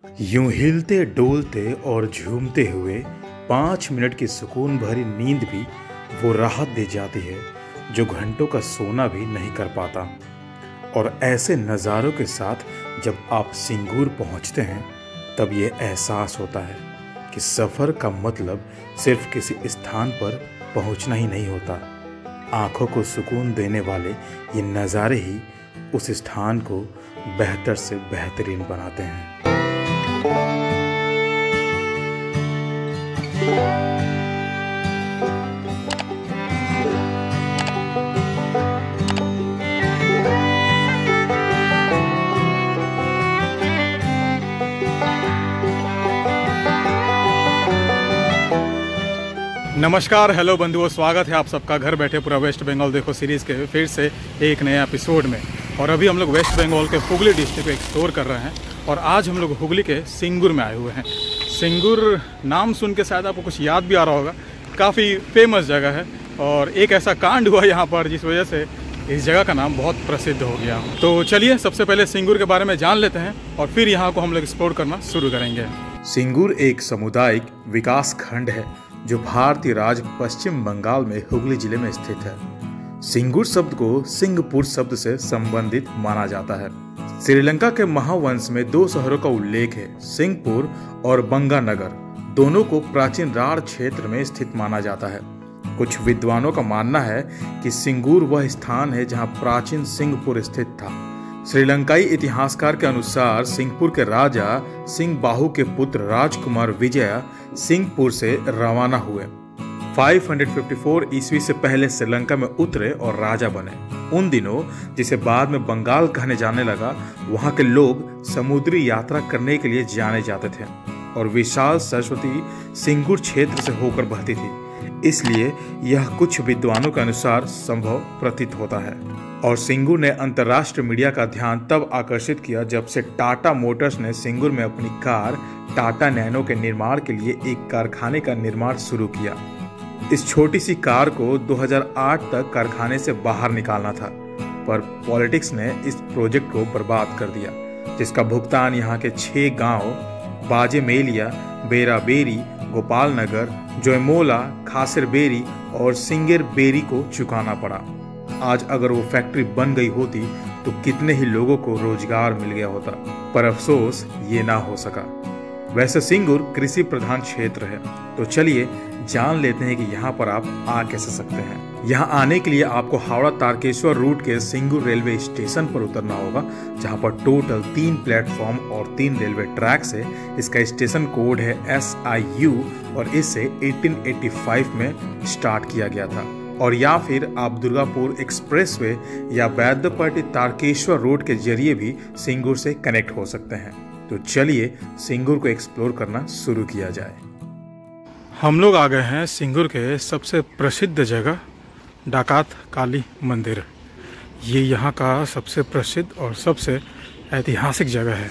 यूं हिलते डोलते और झूमते हुए 5 मिनट की सुकून भरी नींद भी वो राहत दे जाती है जो घंटों का सोना भी नहीं कर पाता। और ऐसे नज़ारों के साथ जब आप सिंगूर पहुंचते हैं तब ये एहसास होता है कि सफ़र का मतलब सिर्फ किसी स्थान पर पहुंचना ही नहीं होता। आँखों को सुकून देने वाले ये नज़ारे ही उस स्थान को बेहतर से बेहतरीन बनाते हैं। नमस्कार, हेलो बंधुओं, स्वागत है आप सबका घर बैठे पूरा वेस्ट बंगाल देखो सीरीज़ के फिर से एक नए एपिसोड में। और अभी हम लोग वेस्ट बंगाल के हुगली डिस्ट्रिक्ट को एक्सप्लोर कर रहे हैं और आज हम लोग हुगली के सिंगूर में आए हुए हैं। सिंगूर नाम सुन के शायद आपको कुछ याद भी आ रहा होगा, काफ़ी फेमस जगह है और एक ऐसा कांड हुआ यहाँ पर जिस वजह से इस जगह का नाम बहुत प्रसिद्ध हो गया। तो चलिए सबसे पहले सिंगूर के बारे में जान लेते हैं और फिर यहाँ को हम लोग एक्सप्लोर करना शुरू करेंगे। सिंगूर एक सामुदायिक विकास खंड है जो भारतीय राज्य पश्चिम बंगाल में हुगली जिले में स्थित है। सिंगूर शब्द को सिंगपुर शब्द से संबंधित माना जाता है। श्रीलंका के महावंश में दो शहरों का उल्लेख है, सिंगपुर और बंगानगर। दोनों को प्राचीन राढ़ क्षेत्र में स्थित माना जाता है। कुछ विद्वानों का मानना है कि सिंगूर वह स्थान है जहां प्राचीन सिंगपुर स्थित था। श्रीलंकाई इतिहासकार के अनुसार सिंगपुर के राजा सिंह बाहू के पुत्र राजकुमार विजय सिंगपुर से रवाना हुए। 554 ईस्वी से पहले श्रीलंका में उतरे और राजा बने। उन दिनों, जिसे बाद में बंगाल कहने जाने लगा, वहां के लोग समुद्री यात्रा करने के लिए जाने जाते थे और विशाल सरस्वती सिंगूर क्षेत्र से होकर बहती थी। इसलिए यह कुछ विद्वानों के अनुसार संभव प्रतीत होता है। और सिंगूर ने अंतर्राष्ट्रीय मीडिया का ध्यान तब आकर्षित किया जब से टाटा मोटर्स ने सिंगूर में अपनी कार टाटा नैनो के निर्माण के लिए एक कारखाने का निर्माण शुरू किया। इस छोटी सी कार को 2008 तक कारखाने से बाहर निकालना था, पर पॉलिटिक्स ने इस प्रोजेक्ट को बर्बाद कर दिया, जिसका भुगतान यहाँ के 6 गांव बाजे मेलिया, बेराबेरी, गोपाल नगर, जोयमोला, खासिर बेरी और सिंगर बेरी को चुकाना पड़ा। आज अगर वो फैक्ट्री बन गई होती तो कितने ही लोगों को रोजगार मिल गया होता, पर अफसोस ये ना हो सका। वैसे सिंगूर कृषि प्रधान क्षेत्र है, तो चलिए जान लेते हैं कि यहाँ पर आप आ कैसे सकते हैं। यहाँ आने के लिए आपको हावड़ा तारकेश्वर रूट के सिंगूर रेलवे स्टेशन पर उतरना होगा, जहाँ पर टोटल 3 प्लेटफॉर्म और 3 रेलवे ट्रैक्स है। इसका स्टेशन कोड है SIU और इसे 1885 में स्टार्ट किया गया था। और या फिर आप दुर्गापुर एक्सप्रेसवे या वैद्यपट्टी तारकेश्वर रोड के जरिए भी सिंगूर से कनेक्ट हो सकते हैं। तो चलिए सिंगूर को एक्सप्लोर करना शुरू किया जाए। हम लोग आ गए हैं सिंगूर के सबसे प्रसिद्ध जगह डाकात काली मंदिर। ये यहाँ का सबसे प्रसिद्ध और सबसे ऐतिहासिक जगह है।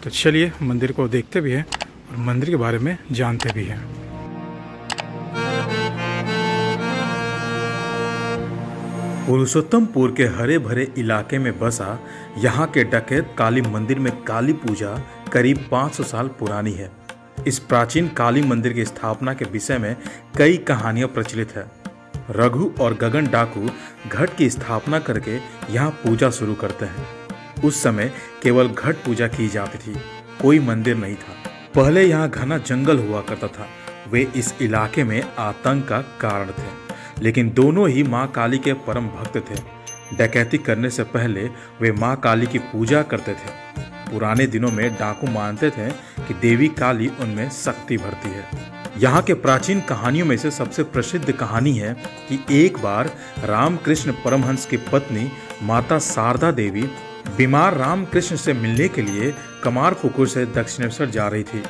तो चलिए मंदिर को देखते भी हैं और मंदिर के बारे में जानते भी हैं। पुरुषोत्तमपुर के हरे भरे इलाके में बसा यहाँ के डकैत काली मंदिर में काली पूजा करीब 500 साल पुरानी है। इस प्राचीन काली मंदिर की स्थापना के विषय में कई कहानियां प्रचलित है। रघु और गगन डाकू घट की स्थापना करके यहाँ पूजा शुरू करते हैं। उस समय केवल घट पूजा की जाती थी, कोई मंदिर नहीं था। पहले यहाँ घना जंगल हुआ करता था। वे इस इलाके में आतंक का कारण थे, लेकिन दोनों ही माँ काली के परम भक्त थे। डकैती करने से पहले वे माँ काली की पूजा करते थे। पुराने दिनों में डाकू मानते थे कि देवी काली उनमें शक्ति भरती है। यहाँ के प्राचीन कहानियों में से सबसे प्रसिद्ध कहानी है कि एक बार रामकृष्ण परमहंस की पत्नी माता शारदा देवी बीमार रामकृष्ण से मिलने के लिए कमारपुकुर से दक्षिणेश्वर जा रही थी।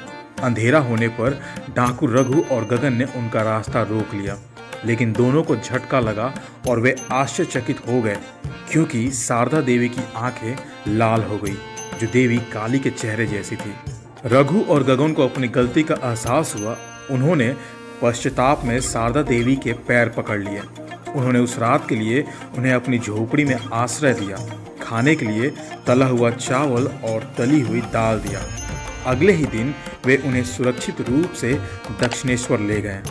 अंधेरा होने पर डाकू रघु और गगन ने उनका रास्ता रोक लिया, लेकिन दोनों को झटका लगा और वे आश्चर्यचकित हो गए क्योंकि शारदा देवी की आंखें लाल हो गई, जो देवी काली के चेहरे जैसी थी। रघु और गगन को अपनी गलती का एहसास हुआ। उन्होंने पश्चाताप में शारदा देवी के पैर पकड़ लिए। उन्होंने उस रात के लिए उन्हें अपनी झोपड़ी में आश्रय दिया। खाने के लिए तला हुआ चावल और तली हुई दाल दिया। अगले ही दिन वे उन्हें सुरक्षित रूप से दक्षिणेश्वर ले गए।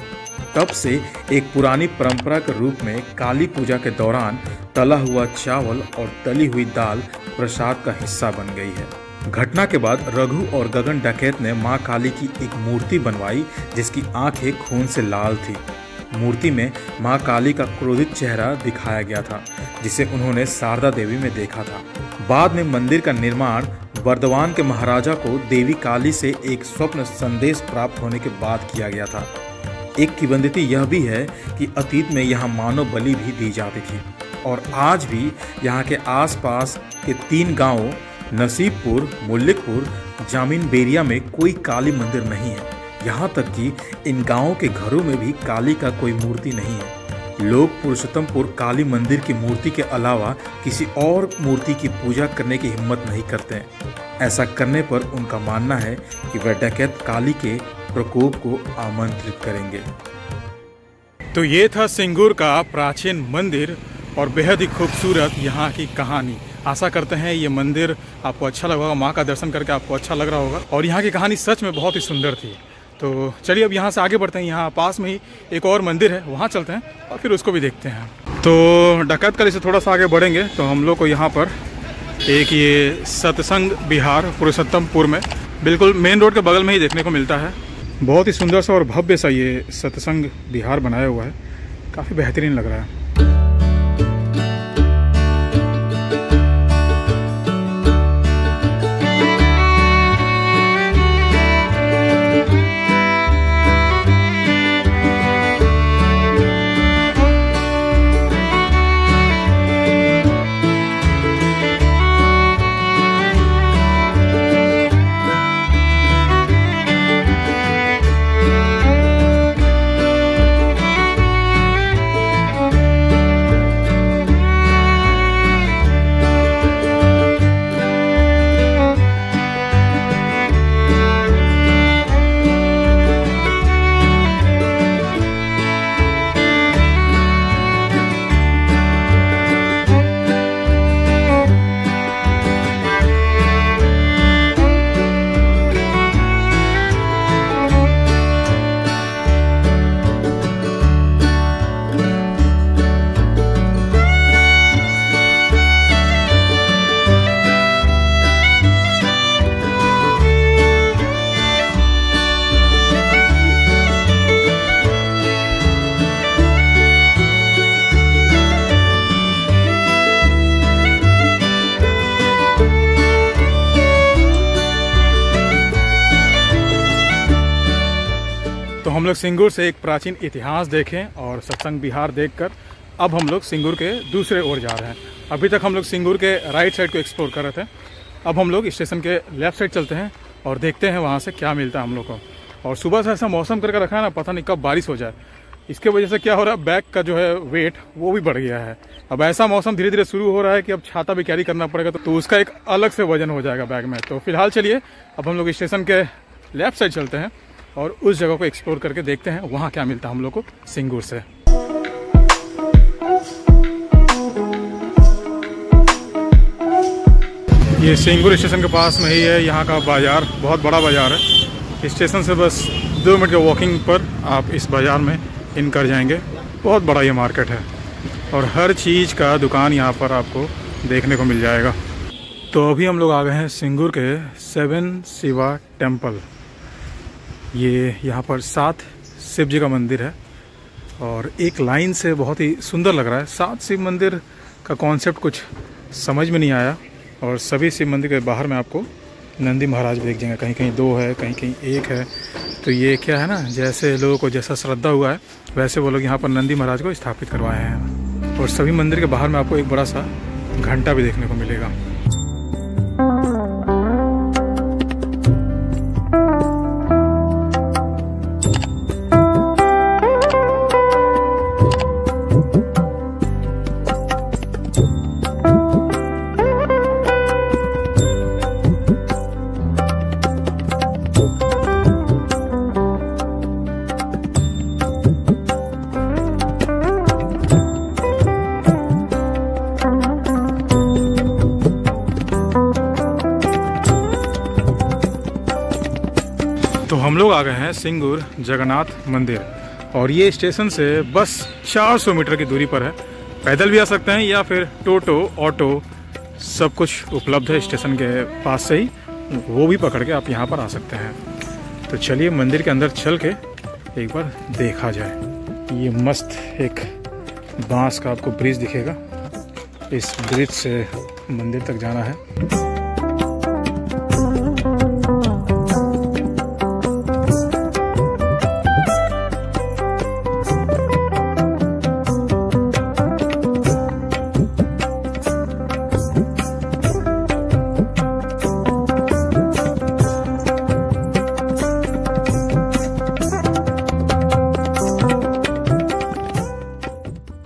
तब से एक पुरानी परंपरा के रूप में काली पूजा के दौरान तला हुआ चावल और तली हुई दाल प्रसाद का हिस्सा बन गई है। घटना के बाद रघु और गगन डकैत ने मां काली की एक मूर्ति बनवाई जिसकी आंखें खून से लाल थी। मूर्ति में मां काली का क्रोधित चेहरा दिखाया गया था जिसे उन्होंने शारदा देवी में देखा था। बाद में मंदिर का निर्माण बर्दवान के महाराजा को देवी काली से एक स्वप्न संदेश प्राप्त होने के बाद किया गया था। एक किंवदंती यह भी है कि अतीत में यहाँ मानव बलि भी दी जाती थी और आज भी यहाँ के आसपास के 3 गांवों नसीबपुर, मुल्लिकपुर, जामीन बेरिया में कोई काली मंदिर नहीं है। यहाँ तक कि इन गांवों के घरों में भी काली का कोई मूर्ति नहीं है। लोग पुरुषोत्तमपुर काली मंदिर की मूर्ति के अलावा किसी और मूर्ति की पूजा करने की हिम्मत नहीं करते हैं। ऐसा करने पर उनका मानना है कि वह डकैत काली के प्रकोप को आमंत्रित करेंगे। तो ये था सिंगूर का प्राचीन मंदिर और बेहद ही खूबसूरत यहाँ की कहानी। आशा करते हैं ये मंदिर आपको अच्छा लगा होगा, माँ का दर्शन करके आपको अच्छा लग रहा होगा और यहाँ की कहानी सच में बहुत ही सुंदर थी। तो चलिए अब यहाँ से आगे बढ़ते हैं। यहाँ पास में ही एक और मंदिर है, वहाँ चलते हैं और फिर उसको भी देखते हैं। तो डकैत गली से थोड़ा सा आगे बढ़ेंगे तो हम लोग को यहाँ पर एक ये सत्संग विहार पुरुषोत्तमपुर में बिल्कुल मेन रोड के बगल में ही देखने को मिलता है। बहुत ही सुंदर सा और भव्य सा ये सत्संग विहार बनाया हुआ है, काफ़ी बेहतरीन लग रहा है। हम लोग सिंगूर से एक प्राचीन इतिहास देखें और सत्संग विहार देखकर अब हम लोग सिंगूर के दूसरे ओर जा रहे हैं। अभी तक हम लोग सिंगूर के राइट साइड को एक्सप्लोर कर रहे थे, अब हम लोग स्टेशन के लेफ्ट साइड चलते हैं और देखते हैं वहाँ से क्या मिलता है हम लोग को। और सुबह से ऐसा मौसम करके रखा है ना, पता नहीं कब बारिश हो जाए। इसके वजह से क्या हो रहा है, बैग का जो है वेट वो भी बढ़ गया है। अब ऐसा मौसम धीरे धीरे शुरू हो रहा है कि अब छाता भी कैरी करना पड़ेगा, तो उसका एक अलग से वजन हो जाएगा बैग में। तो फिलहाल चलिए अब हम लोग स्टेशन के लेफ्ट साइड चलते हैं और उस जगह को एक्सप्लोर करके देखते हैं वहाँ क्या मिलता है हम लोग को सिंगूर से। ये सिंगूर स्टेशन के पास में ही है यहाँ का बाज़ार, बहुत बड़ा बाज़ार है। स्टेशन से बस 2 मिनट के वॉकिंग पर आप इस बाज़ार में इन कर जाएंगे। बहुत बड़ा ये मार्केट है और हर चीज़ का दुकान यहाँ पर आपको देखने को मिल जाएगा। तो अभी हम लोग आ गए हैं सिंगूर के 7 शिवा टेम्पल। ये यहाँ पर 7 शिव जी का मंदिर है और एक लाइन से बहुत ही सुंदर लग रहा है। 7 शिव मंदिर का कॉन्सेप्ट कुछ समझ में नहीं आया और सभी शिव मंदिर के बाहर में आपको नंदी महाराज भी देख जाएंगे। कहीं कहीं 2 है, कहीं कहीं 1 है। तो ये क्या है ना, जैसे लोगों को जैसा श्रद्धा हुआ है वैसे वो लोग यहाँ पर नंदी महाराज को स्थापित करवाए हैं। और सभी मंदिर के बाहर में आपको एक बड़ा सा घंटा भी देखने को मिलेगा। तो हम लोग आ गए हैं सिंगूर जगन्नाथ मंदिर और ये स्टेशन से बस 400 मीटर की दूरी पर है। पैदल भी आ सकते हैं या फिर टोटो ऑटो सब कुछ उपलब्ध है स्टेशन के पास से ही, वो भी पकड़ के आप यहाँ पर आ सकते हैं। तो चलिए मंदिर के अंदर चल के एक बार देखा जाए। ये मस्त एक बांस का आपको ब्रिज दिखेगा, इस ब्रिज से मंदिर तक जाना है।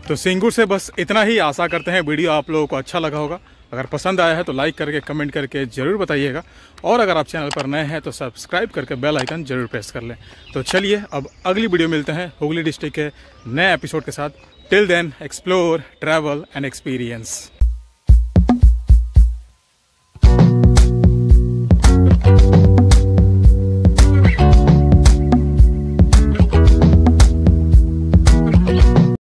तो सिंगूर से बस इतना ही, आशा करते हैं वीडियो आप लोगों को अच्छा लगा होगा। अगर पसंद आया है तो लाइक करके कमेंट करके ज़रूर बताइएगा, और अगर आप चैनल पर नए हैं तो सब्सक्राइब करके बेल आइकन जरूर प्रेस कर लें। तो चलिए अब अगली वीडियो मिलते हैं हुगली डिस्ट्रिक्ट के नए एपिसोड के साथ। Till then explore, travel and experience.